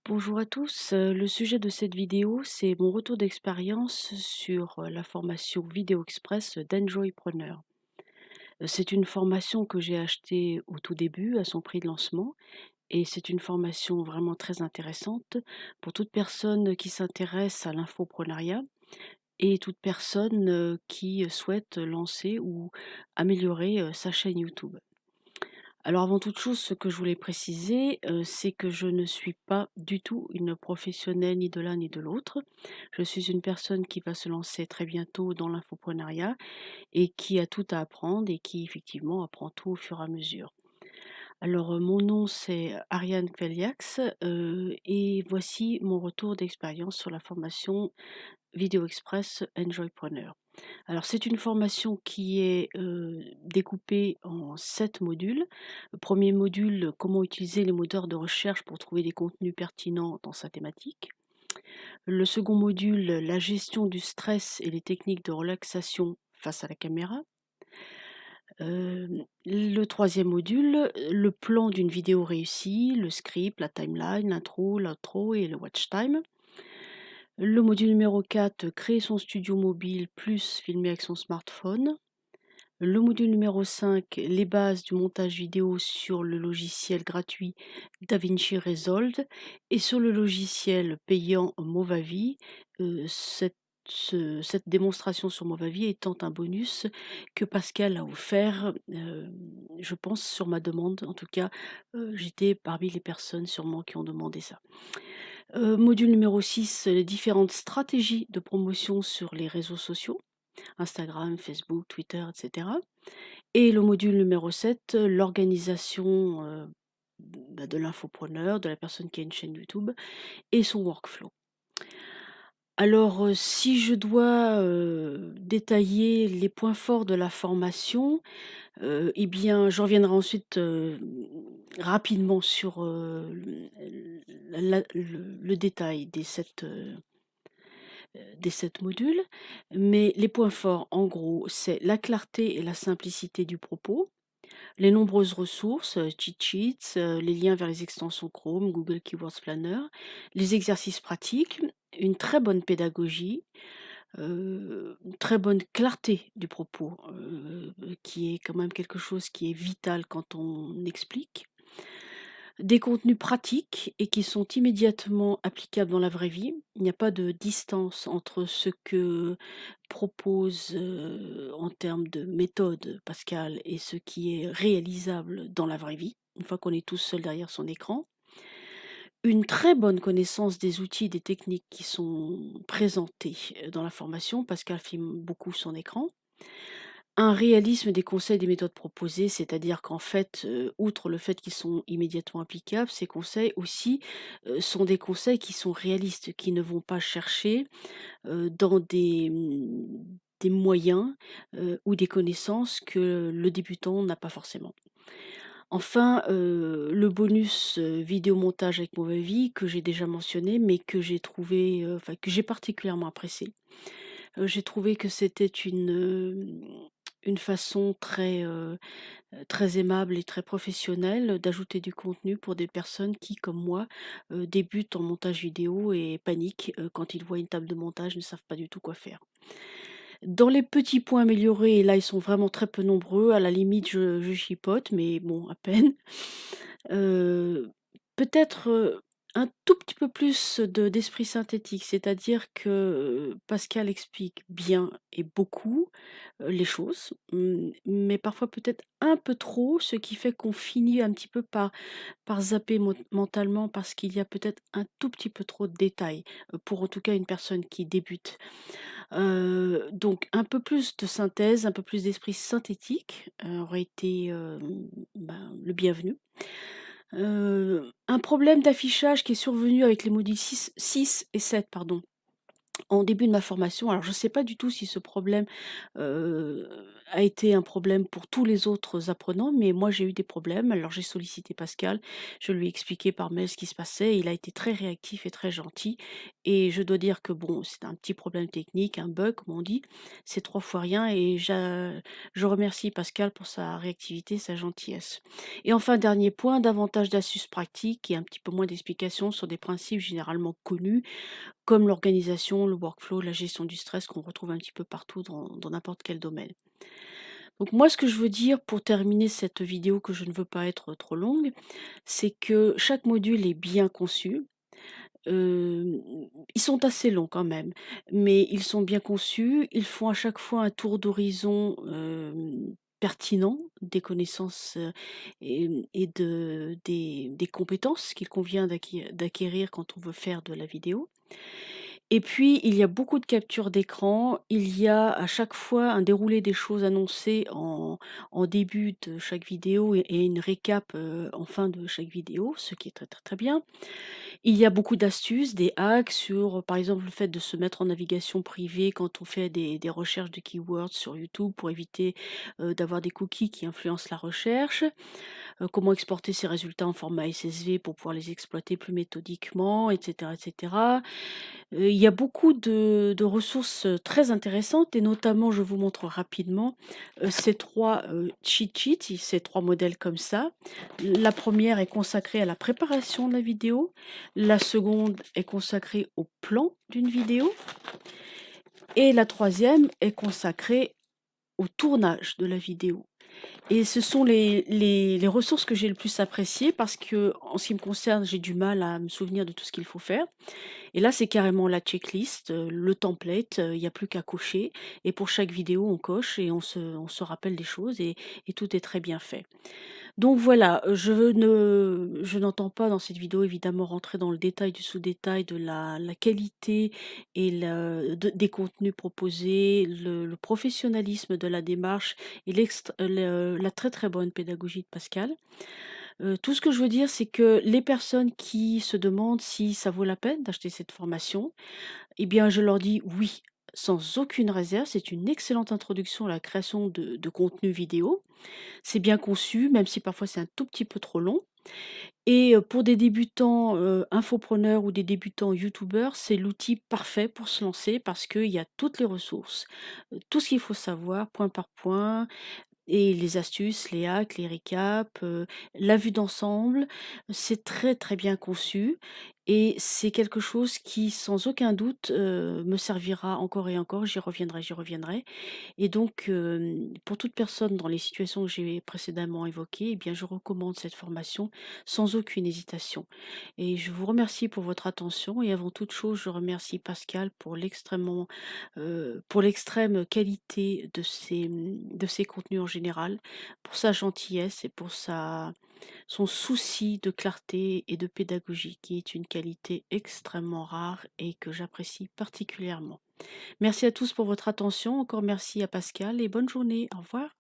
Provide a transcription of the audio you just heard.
Bonjour à tous, le sujet de cette vidéo, c'est mon retour d'expérience sur, la formation Vidéo Express d'Enjoypreneur. C'est une formation que j'ai achetée au tout début, à son prix de lancement, et c'est une formation vraiment très intéressante pour toute personne qui s'intéresse à l'infoprenariat et toute personne, qui souhaite lancer ou améliorer, sa chaîne YouTube. Alors avant toute chose, ce que je voulais préciser, c'est que je ne suis pas du tout une professionnelle ni de l'un ni de l'autre. Je suis une personne qui va se lancer très bientôt dans l'infoprenariat et qui a tout à apprendre et qui effectivement apprend tout au fur et à mesure. Alors, mon nom c'est Ariane Kweliax, et voici mon retour d'expérience sur la formation Vidéo Express Enjoypreneur. Alors c'est une formation qui est, découpée en 7 modules. Le 1er module, comment utiliser les moteurs de recherche pour trouver des contenus pertinents dans sa thématique. Le second module, la gestion du stress et les techniques de relaxation face à la caméra. Le troisième module, le plan d'une vidéo réussie, le script, la timeline, l'intro, l'outro et le watch time. Le module numéro 4, créer son studio mobile plus filmer avec son smartphone. Le module numéro 5, les bases du montage vidéo sur le logiciel gratuit DaVinci Resolve et sur le logiciel payant Movavi. Cette démonstration sur Movavi étant un bonus que Pascal a offert, je pense sur ma demande. En tout cas, j'étais parmi les personnes sûrement qui ont demandé ça. Module numéro 6, les différentes stratégies de promotion sur les réseaux sociaux, Instagram, Facebook, Twitter, et cetera. Et le module numéro 7, l'organisation, de l'infopreneur, de la personne qui a une chaîne YouTube et son workflow. Alors, si je dois, détailler les points forts de la formation, et bien, je reviendrai ensuite, rapidement sur, le détail des 7 modules. Mais les points forts, en gros, c'est la clarté et la simplicité du propos, les nombreuses ressources, cheat sheets, les liens vers les extensions Chrome, Google Keywords Planner, les exercices pratiques, une très bonne pédagogie, une très bonne clarté du propos, qui est quand même quelque chose qui est vital quand on explique. Des contenus pratiques et qui sont immédiatement applicables dans la vraie vie. Il n'y a pas de distance entre ce que propose, en termes de méthode Pascal et ce qui est réalisable dans la vraie vie, une fois qu'on est tous seul derrière son écran. Une très bonne connaissance des outils, des techniques qui sont présentés, dans la formation. Pascal filme beaucoup son écran. Un réalisme des conseils, des méthodes proposées, c'est-à-dire qu'en fait, outre le fait qu'ils sont immédiatement applicables, ces conseils aussi, sont des conseils qui sont réalistes, qui ne vont pas chercher, dans des moyens, ou des connaissances que le débutant n'a pas forcément. Enfin, le bonus, vidéo-montage avec Movavi que j'ai déjà mentionné, mais que j'ai trouvé, enfin que j'ai particulièrement apprécié. J'ai trouvé que c'était une façon très aimable et très professionnelle d'ajouter du contenu pour des personnes qui, comme moi, débutent en montage vidéo et paniquent, quand ils voient une table de montage, ne savent pas du tout quoi faire. Dans les petits points améliorés, et là, ils sont vraiment très peu nombreux, à la limite, je chipote, mais bon, à peine. Heu, peut-être, un tout petit peu plus d'esprit synthétique, c'est-à-dire que, Pascal explique bien et beaucoup, les choses, mais parfois peut-être un peu trop, ce qui fait qu'on finit un petit peu par zapper mentalement parce qu'il y a peut-être un tout petit peu trop de détails, pour en tout cas une personne qui débute. Donc un peu plus de synthèse, un peu plus d'esprit synthétique, aurait été, le bienvenu. Un problème d'affichage qui est survenu avec les modules 6 et 7, pardon. En début de ma formation, alors je ne sais pas du tout si ce problème, heu, a été un problème pour tous les autres apprenants, mais moi j'ai eu des problèmes. Alors j'ai sollicité Pascal, je lui ai expliqué par mail ce qui se passait. Il a été très réactif et très gentil et je dois dire que bon, c'est un petit problème technique, un bug comme on dit, c'est 3 fois rien et je remercie Pascal pour sa réactivité, sa gentillesse. Et enfin dernier point, davantage d'astuces pratiques et un petit peu moins d'explications sur des principes généralement connus comme l'organisation, le workflow, la gestion du stress qu'on retrouve un petit peu partout dans n'importe quel domaine. Donc moi, ce que je veux dire pour terminer cette vidéo, que je ne veux pas être trop longue, c'est que chaque module est bien conçu. Hem, Ils sont assez longs quand même, mais ils sont bien conçus. Ils font à chaque fois un tour d'horizon, pertinent des connaissances, et des compétences qu'il convient d'acquérir quand on veut faire de la vidéo. Et puis, il y a beaucoup de captures d'écran. Il y a à chaque fois un déroulé des choses annoncées en début de chaque vidéo et une récap, en fin de chaque vidéo, ce qui est très, très, très bien. Il y a beaucoup d'astuces, des hacks sur, par exemple, le fait de se mettre en navigation privée quand on fait des recherches de keywords sur YouTube pour éviter, d'avoir des cookies qui influencent la recherche. Comment exporter ses résultats en format SSV pour pouvoir les exploiter plus méthodiquement et cetera et cetera. Il y a beaucoup de ressources, très intéressantes et notamment, je vous montre rapidement, ces 3 cheat sheets, ces 3 modèles comme ça. La première est consacrée à la préparation de la vidéo, la seconde est consacrée au plan d'une vidéo et la troisième est consacrée au tournage de la vidéo. Et ce sont les ressources que j'ai le plus appréciées parce que, en ce qui me concerne, j'ai du mal à me souvenir de tout ce qu'il faut faire. Et là, c'est carrément la checklist, le template, il y a plus qu'à cocher et pour chaque vidéo, on coche et on se rappelle des choses et tout est très bien fait. Donc voilà, je n'entends pas dans cette vidéo évidemment rentrer dans le détail du sous-détail de la qualité et des contenus proposés, le professionnalisme de la démarche et la très, très bonne pédagogie de Pascal. Tout ce que je veux dire, c'est que les personnes qui se demandent si ça vaut la peine d'acheter cette formation, eh bien, je leur dis: «Oui», sans aucune réserve. C'est une excellente introduction à la création de contenus vidéo. C'est bien conçu, même si parfois c'est un tout petit peu trop long et pour des débutants, infopreneurs ou des débutants youtubeurs, c'est l'outil parfait pour se lancer parce qu'il y a toutes les ressources, tout ce qu'il faut savoir point par point, et les astuces, les hacks, les récaps, la vue d'ensemble, c'est très, très bien conçu et c'est quelque chose qui, sans aucun doute, me servira encore et encore. J'y reviendrai, j'y reviendrai et donc pour toute personne dans les situations que j'ai précédemment évoquées, eh bien, je recommande cette formation sans aucune hésitation et je vous remercie pour votre attention et avant toute chose, je remercie Pascal pour l'extrême qualité de ses contenus en général, pour sa gentillesse et pour son souci de clarté et de pédagogie, qui est une qualité extrêmement rare et que j'apprécie particulièrement. Merci à tous pour votre attention. Encore merci à Pascal et bonne journée. Au revoir.